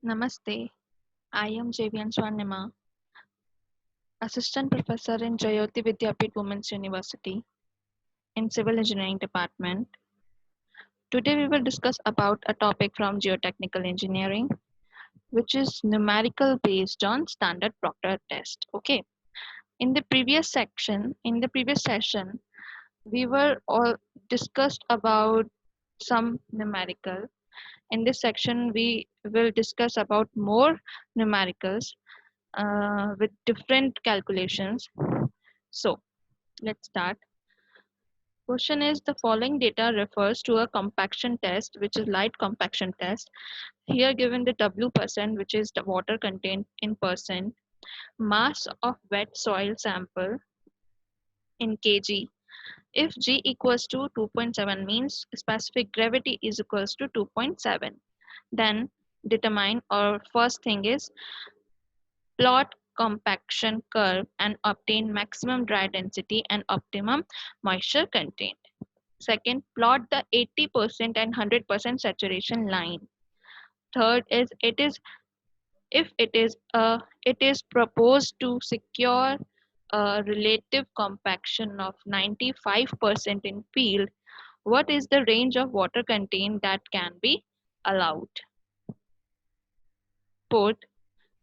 Namaste. I am Javian Swarnima, Assistant Professor in Jayoti Vidyapeeth Women's University in Civil Engineering Department. Today we will discuss about a topic from Geotechnical Engineering, which is numerical based on standard Proctor test. Okay. In the previous session, we were all discussed about some numerical. In this section, we will discuss about more numericals with different calculations. So let's start. Question is the following data refers to a compaction test, which is light compaction test. Here given the W percent, which is the water content in percent, mass of wet soil sample in kg. If G equals to 2.7 means specific gravity is equals to 2.7. Then determine, or first thing is plot compaction curve and obtain maximum dry density and optimum moisture content. Second, plot the 80% and 100% saturation line. Third is it is proposed to secure a relative compaction of 95% in field. What is the range of water content that can be allowed? Fourth,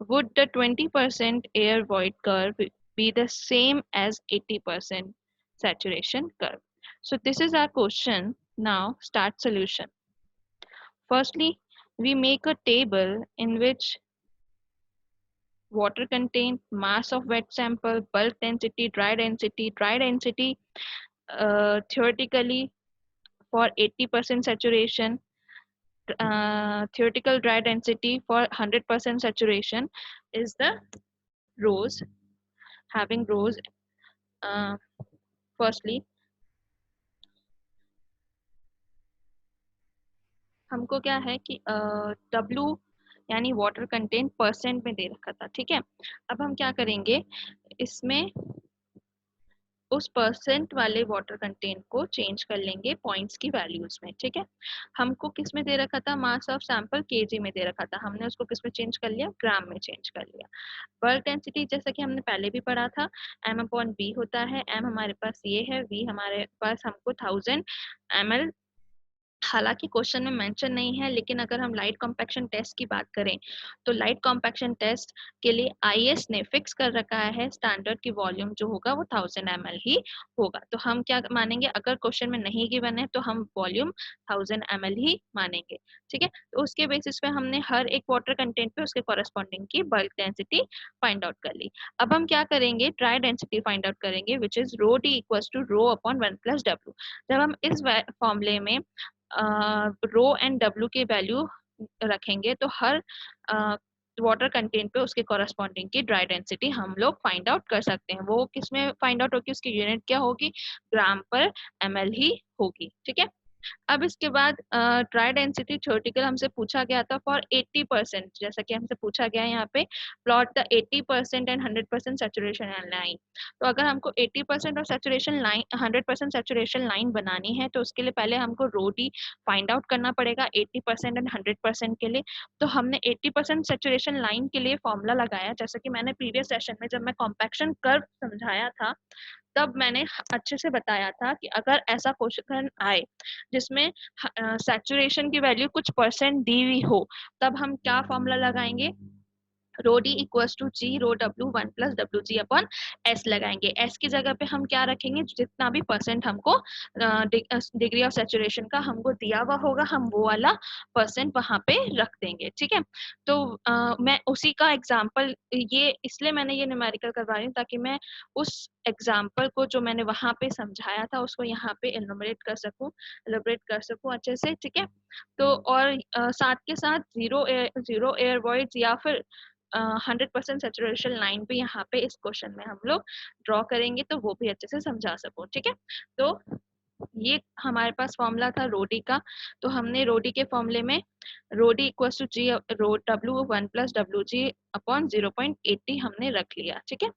would the 20% air void curve be the same as 80% saturation curve? So this is our question. Now start solution. Firstly, we make a table in which water content, mass of wet sample, bulk density, dry density theoretically for 80% saturation, theoretical dry density for 100% saturation is the rows, having rows. uh, Firstly, हमको क्या है कि W यानी water content percent में दे रखा था, ठीक है। अब हम क्या करेंगे, इसमें उस परसेंट वाले वाटर कंटेंट को चेंज कर लेंगे पॉइंट्स की वैल्यूज में, ठीक है। हमको किस में दे रखा था, मास ऑफ सैंपल केजी में दे रखा था, हमने उसको किस में चेंज कर लिया, ग्राम में चेंज कर लिया। बल्क डेंसिटी जैसा कि हमने पहले भी पढ़ा था, m अपॉन b होता है। m हमारे पास ये है, v हमारे पास हमको 1000 ml। हालांकि क्वेश्चन में मेंशन नहीं है, लेकिन अगर हम लाइट कॉम्पैक्शन टेस्ट की बात करें तो लाइट कॉम्पैक्शन टेस्ट के लिए आईएस ने फिक्स कर रखा है स्टैंडर्ड की वॉल्यूम जो होगा वो 1000 ml ही होगा। तो हम क्या मानेंगे, अगर क्वेश्चन में नहीं गिवन है तो हम वॉल्यूम 1000 ml ही मानेंगे, ठीक है। तो उसके बेसिस पे हमने हर एक वाटर कंटेंट पे उसके कॉरेस्पॉन्डिंग की बल्क डेंसिटी फाइंड आउट कर ली। अब हम क्या करेंगे, ड्राई डेंसिटी फाइंड आउट करेंगे, which is rho d equals to rho upon 1 plus डब्ल्यू। जब हम इस फॉर्मूले में रो एंड डब्ल्यू की वैल्यू रखेंगे तो हर वाटर कंटेंट पे उसके कॉरेस्पॉन्डिंग की ड्राई डेंसिटी हम लोग फाइंड आउट कर सकते हैं। वो किस में फाइंड आउट होगी, उसकी यूनिट क्या होगी, ग्राम पर ml ही होगी, ठीक है। अब इसके बाद ड्राई डेंसिटी थ्योरेटिकल हमसे पूछा गया था फॉर 80%, जैसा कि हमसे पूछा गया है यहाँ पे plot the 80% and 100% saturation line. तो अगर हमको 80% और सैचुरेशन लाइन 100% सैचुरेशन लाइन बनानी है तो उसके लिए पहले हमको रो डी फाइंड आउट करना पड़ेगा 80% एंड 100% के लिए। तो हमने 80% सैचुरेशन लाइन के लिए फॉर्मूला लगाया, जैसा कि मैंने प्रीवियस सेशन में जब मैं कॉम्पैक्शन कर्व समझाया था तब मैंने अच्छे से बताया था कि अगर ऐसा क्वेश्चन आए जिसमें सैचुरेशन की वैल्यू कुछ परसेंट दी हुई हो, तब हम क्या फॉर्मूला लगाएंगे, rho d equals to g rho डब्ल्यू 1 प्लस डब्ल्यू जी अपॉन एस लगाएंगे। एस की जगह पे हम क्या रखेंगे, जितना भी परसेंट हमको डिग्री ऑफ सैचुरेशन का हमको दिया हुआ होगा हम वो वाला परसेंट वहां पे रख देंगे, ठीक है। तो मैं उसी का एग्जांपल, ये इसलिए मैंने ये न्यूमेरिकल करवा रही हूँ ताकि मैं उस एग्जाम्पल को जो मैंने वहां पे समझाया था उसको यहाँ पे एलिमिनेट कर सकूं, एलिब्रेट कर सकूं अच्छे से, ठीक है। तो और साथ के साथ जीरो एयर वॉइड्स या फिर 100% सैचुरेशन लाइन भी यहाँ पे इस क्वेश्चन में हम लोग ड्रॉ करेंगे तो वो भी अच्छे से समझा सकूं, ठीक है। तो ये हमारे पास फॉर्मूला था रोडी का। तो हमने रोडी के फॉर्मूले में rho d equals to g rho डब्ल्यू 1 प्लस डब्ल्यू जी अपॉन 0.80 हमने रख लिया, ठीक है।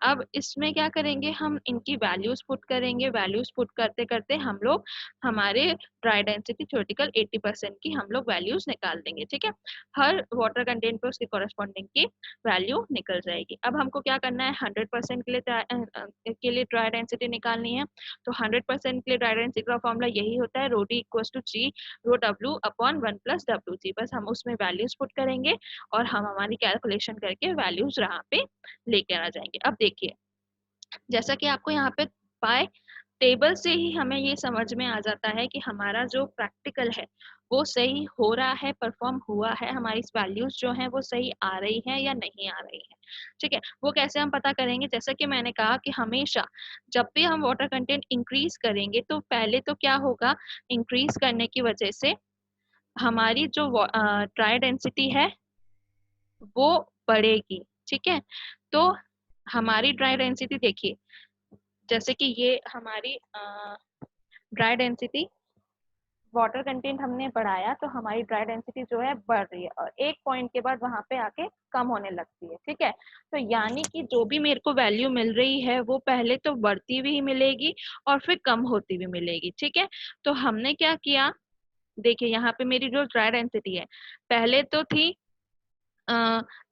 अब इसमें क्या करेंगे, हम इनकी वैल्यूज पुट करेंगे, वैल्यूज पुट करते करते हम लोग हमारे ड्राई डेंसिटी थ्योरेटिकल 80% की हम लोग वैल्यूज निकाल देंगे, ठीक है। हर वाटर कंटेंट पे उसके कॉरेस्पॉन्डिंग की वैल्यू निकल जाएगी। अब हमको क्या करना है, 100% के लिए ड्राई डेंसिटी निकालनी है। तो 100% के लिए ड्राई डेंसिटी का फॉर्मूला यही होता है, rho d equals to g rho डब्ल्यू अपॉन 1 प्लस डब्ल्यू जी। बस हम उसमें वैल्यूज पुट करेंगे और हम हमारी कैलकुलेशन करके वैल्यूज यहाँ पे लेके आ जाएंगे। अब देखिए, जैसा कि आपको यहाँ पे बाय टेबल से ही हमें ये समझ में आ जाता है कि हमारा जो प्रैक्टिकल है वो सही हो रहा है, परफॉर्म हुआ है, हमारी वैल्यूज जो हैं वो सही आ रही हैं या नहीं आ रही हैं, ठीक है। वो कैसे हम पता करेंगे, जैसा कि मैंने कहा कि हमेशा जब भी हम वाटर कंटेंट इंक्रीज करेंगे तो पहले तो क्या होगा, इंक्रीज करने की वजह से हमारी जो ड्राई डेंसिटी है वो बढ़ेगी, ठीक है। तो हमारी ड्राई डेंसिटी देखिए, जैसे कि ये हमारी ड्राई डेंसिटी, वाटर कंटेंट हमने बढ़ाया तो हमारी ड्राई डेंसिटी जो है बढ़ रही है और एक पॉइंट के बाद वहां पे आके कम होने लगती है, ठीक है। तो यानी कि जो भी मेरे को वैल्यू मिल रही है वो पहले तो बढ़ती हुई मिलेगी और फिर कम होती हुई मिलेगी, ठीक है। तो हमने क्या किया, देखिए यहाँ पे मेरी जो ड्राई डेंसिटी है पहले तो थी अ,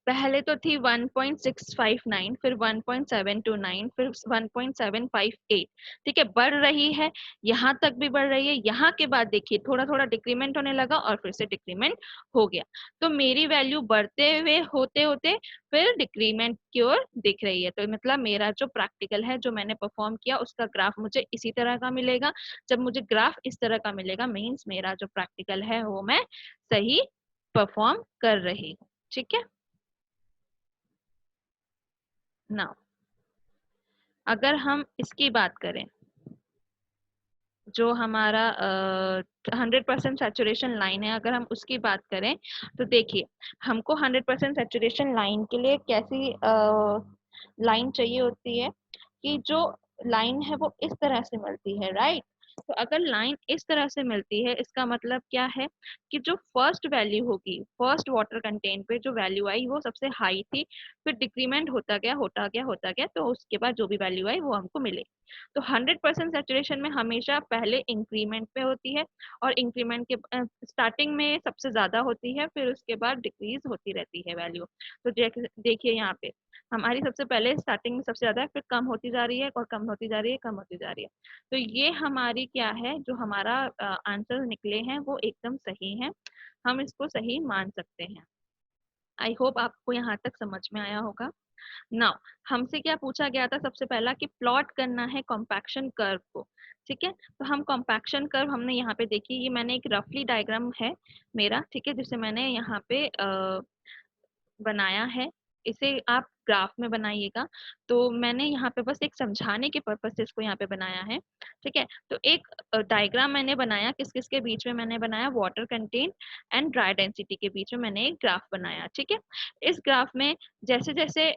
पहले तो थी 1.659, फिर 1.729, फिर 1.758, ठीक है, बढ़ रही है, यहाँ तक भी बढ़ रही है। यहाँ के बाद देखिए थोड़ा थोड़ा डिक्रीमेंट होने लगा और फिर से डिक्रीमेंट हो गया। तो मेरी वैल्यू बढ़ते हुए होते होते फिर डिक्रीमेंट की ओर दिख रही है। तो मतलब मेरा जो प्रैक्टिकल है, जो मैंने परफॉर्म किया, उसका ग्राफ मुझे इसी तरह का मिलेगा। जब मुझे ग्राफ इस तरह का मिलेगा मीन्स मेरा जो प्रैक्टिकल है वो मैं सही परफॉर्म कर रही हूँ, ठीक है ना। अगर हम इसकी बात करें, जो हमारा 100% सैचुरेशन लाइन है, अगर हम उसकी बात करें तो देखिए हमको 100% सैचुरेशन लाइन के लिए कैसी लाइन चाहिए होती है कि जो लाइन है वो इस तरह से मिलती है, राइट। तो अगर लाइन इस तरह से मिलती है इसका मतलब क्या है कि जो फर्स्ट वैल्यू होगी, फर्स्ट वाटर कंटेंट पे जो वैल्यू आई वो सबसे हाई थी, फिर डिक्रीमेंट होता गया होता गया होता गया, तो उसके बाद जो भी वैल्यू आई वो हमको मिले। तो 100% सैचुरेशन में हमेशा पहले इंक्रीमेंट पे होती है और इंक्रीमेंट के स्टार्टिंग में सबसे ज्यादा होती है, फिर उसके बाद डिक्रीज होती रहती है वैल्यू। तो देखिए यहाँ पे हमारी सबसे पहले स्टार्टिंग में सबसे ज्यादा है, फिर कम होती जा रही है और कम होती जा रही है, कम होती जा रही है। तो ये हमारी क्या है, जो हमारा आंसर निकले हैं वो एकदम सही है, हम इसको सही मान सकते हैं। आई होप आपको यहाँ तक समझ में आया होगा। नाउ हमसे क्या पूछा गया था सबसे पहला कि प्लॉट करना है कॉम्पैक्शन कर्व को, ठीक है। तो हम कॉम्पैक्शन कर्व हमने यहाँ पे देखी, ये मैंने एक रफली डायग्राम है मेरा, ठीक है, जिसे मैंने यहाँ पे बनाया है। इसे आप ग्राफ में बनाइएगा। तो मैंने यहाँ पे बस एक समझाने के पर्पज से इसको यहाँ पे बनाया है, ठीक है। तो एक डायग्राम मैंने बनाया, किस किस के बीच में मैंने बनाया, water content and dry density के बीच में मैंने एक ग्राफ बनाया, ठीक है। इस ग्राफ में जैसे जैसे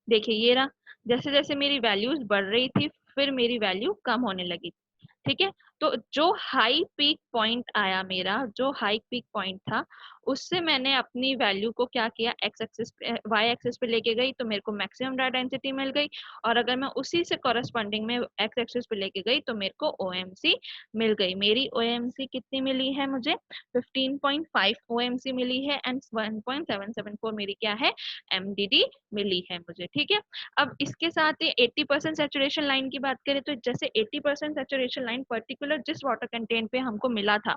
देखिए ये रहा, जैसे जैसे मेरी वैल्यूज बढ़ रही थी फिर मेरी वैल्यू कम होने लगी, ठीक है। तो जो हाई पीक पॉइंट आया मेरा, जो हाई पीक पॉइंट था, उससे मैंने अपनी वैल्यू को क्या किया, एक्स एक्सिस पे वाई एक्सिस पे लेके गई तो मेरे को मैक्सिमम ड्राई डेंसिटी मिल गई। और अगर मैं उसी से कॉरेस्पॉन्डिंग में एक्स एक्सिस पे लेके गई तो मेरे को ओएमसी मिल गई। मेरी ओएमसी कितनी मिली है मुझे, 15.5 ओएमसी मिली है एंड 1.774 मेरी क्या है, एमडीडी मिली है मुझे, ठीक है। अब इसके साथ ही 80% सैचुरेशन लाइन की बात करें तो जैसे 80% सैचुरेशन लाइन पर्टिकुलर जिस वाटर कंटेंट पे हमको मिला था,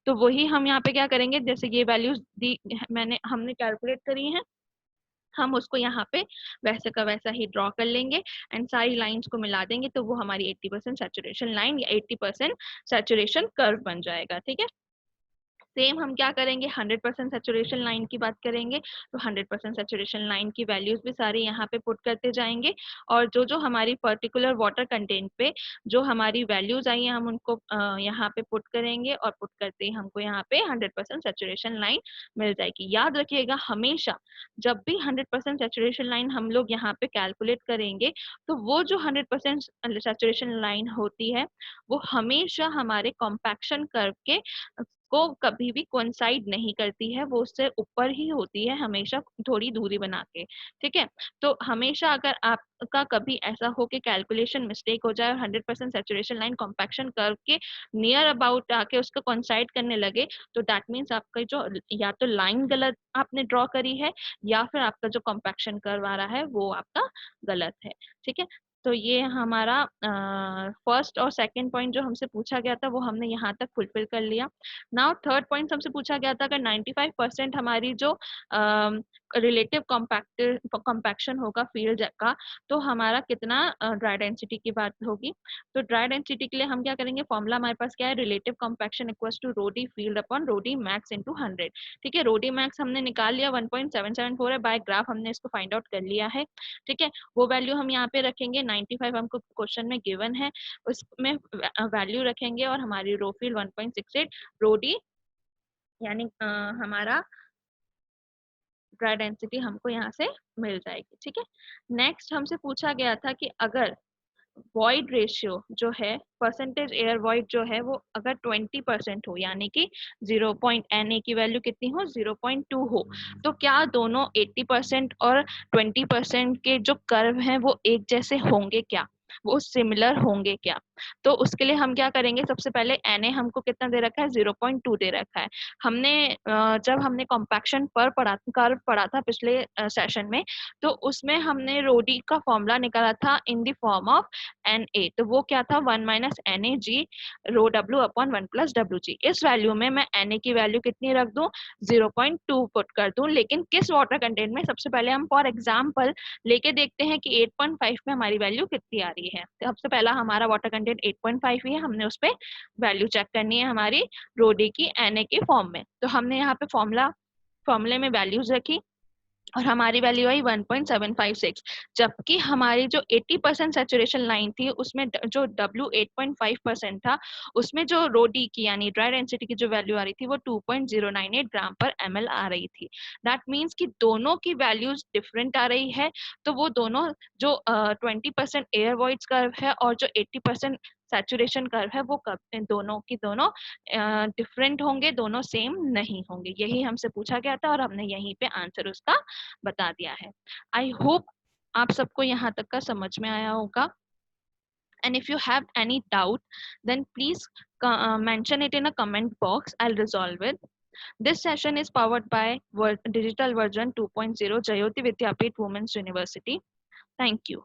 तो वही हम यहाँ पे क्या करेंगे, जैसे ये वैल्यूज दी मैंने हमने कैलकुलेट करी हैं, हम उसको यहाँ पे वैसे का वैसा ही ड्रॉ कर लेंगे एंड सारी लाइंस को मिला देंगे तो वो हमारी 80% सैचुरेशन लाइन या 80% सैचुरेशन कर्व बन जाएगा, ठीक है। सेम हम क्या करेंगे, 100% सैचुरेशन लाइन की बात करेंगे तो 100% सैचुरेशन लाइन की वैल्यूज भी सारी यहाँ पे पुट करते जाएंगे और जो जो हमारी पर्टिकुलर वाटर कंटेंट पे जो हमारी वैल्यूज आई हैं हम उनको यहाँ पे पुट करेंगे और पुट करते ही हमको यहाँ पे 100% सैचुरेशन लाइन मिल जाएगी। याद रखिएगा हमेशा जब भी 100% सैचुरेशन लाइन हम लोग यहाँ पे कैलकुलेट करेंगे तो वो जो 100% सैचुरेशन लाइन होती है वो हमेशा हमारे कॉम्पैक्शन कर्व के को कभी भी कोइंसाइड नहीं करती है, वो उससे ऊपर ही होती है हमेशा, थोड़ी दूरी बना के, ठीक है। तो हमेशा अगर आपका कभी ऐसा हो कि कैलकुलेशन मिस्टेक हो जाए और 100% सैचुरेशन लाइन कॉम्पैक्शन कर्व के नियर अबाउट आके उसको कोइंसाइड करने लगे, तो दैट मीन्स आपका जो या तो लाइन गलत आपने ड्रॉ करी है, या फिर आपका जो कॉम्पैक्शन कर्व आ रहा है वो आपका गलत है, ठीक है। तो ये हमारा फर्स्ट और सेकंड पॉइंट जो हमसे पूछा गया था वो हमने यहाँ तक फुलफिल कर लिया। नाउ थर्ड पॉइंट हमसे पूछा गया था, अगर 95% हमारी जो रिलेटिव कॉम्पैक्शन होगा फील्ड का, तो हमारा कितना ड्राई डेंसिटी की बात होगी। तो ड्राई डेंसिटी के लिए हम क्या करेंगे, फॉर्मूला हमारे पास क्या है, relative compaction equals to rho d field upon rho d max into 100, ठीक है। रो डी मैक्स हमने निकाल लिया 1.774 है, बाय ग्राफ हमने इसको फाइंड आउट कर लिया है, ठीक है। वो वैल्यू हम यहाँ पे रखेंगे, 95 हमको क्वेश्चन में गिवन है, उसमें वैल्यू रखेंगे और हमारी रो फील्ड 1.68 रो डी यानी हमारा ड्राई डेंसिटी हमको यहाँ से मिल जाएगी, ठीक है। नेक्स्ट हमसे पूछा गया था कि अगर वॉइड रेशियो जो है, परसेंटेज एयर वॉइड जो है वो अगर 20% हो, यानी कि 0.Na की वैल्यू कितनी हो, 0.2 हो, तो क्या दोनों 80% और 20% के जो कर्व हैं वो एक जैसे होंगे क्या, वो सिमिलर होंगे क्या। तो उसके लिए हम क्या करेंगे, सबसे पहले Na हमको कितना दे रखा है, 0.2 दे रखा है। हमने जब हमने कॉम्पैक्शन पर कर्व पढ़ा था पिछले सेशन में, तो उसमें हमने रोडी का फॉर्मूला निकाला था in the form of Na, तो वो क्या था, 1 माइनस Na रो W अपॉन 1 प्लस WG। इस वैल्यू में मैं Na की वैल्यू कितनी रख दूं, 0.2 पुट कर दूं, लेकिन किस वाटर कंटेंट में, सबसे पहले हम फॉर एग्जाम्पल लेके देखते हैं कि 8.5 में हमारी वैल्यू कितनी आ रही है। तो सबसे पहला हमारा वाटर कंटेंट 8.5 ही है, हमने उस पर वैल्यू चेक करनी है हमारी रोडी की Na के फॉर्म में। तो हमने यहाँ पे फॉर्मूले में वैल्यूज रखी और हमारी वैल्यू आई 1.756, जबकि हमारी जो 80% सैचुरेशन लाइन थी उसमें जो W 8.5% था, उसमें जो रो डी की यानी ड्राई डेंसिटी की जो वैल्यू आ रही थी वो 2.098 ग्राम पर ml आ रही थी। दैट मीन्स कि दोनों की वैल्यूज डिफरेंट आ रही है, तो वो दोनों जो 20% एयर वॉइड्स कर्व है और जो 80% सैचुरेशन कर्व है वो दोनों की दोनों डिफरेंट होंगे, दोनों सेम नहीं होंगे। यही हमसे पूछा गया था और हमने यहीं पे आंसर उसका बता दिया है। आई होप आप सबको यहाँ तक का समझ में आया होगा। And if you have any doubt, then please mention it in a comment box. I'll resolve it. This session is powered by Digital Version 2.0 Jayoti Vidyapeeth Women's University. Thank you.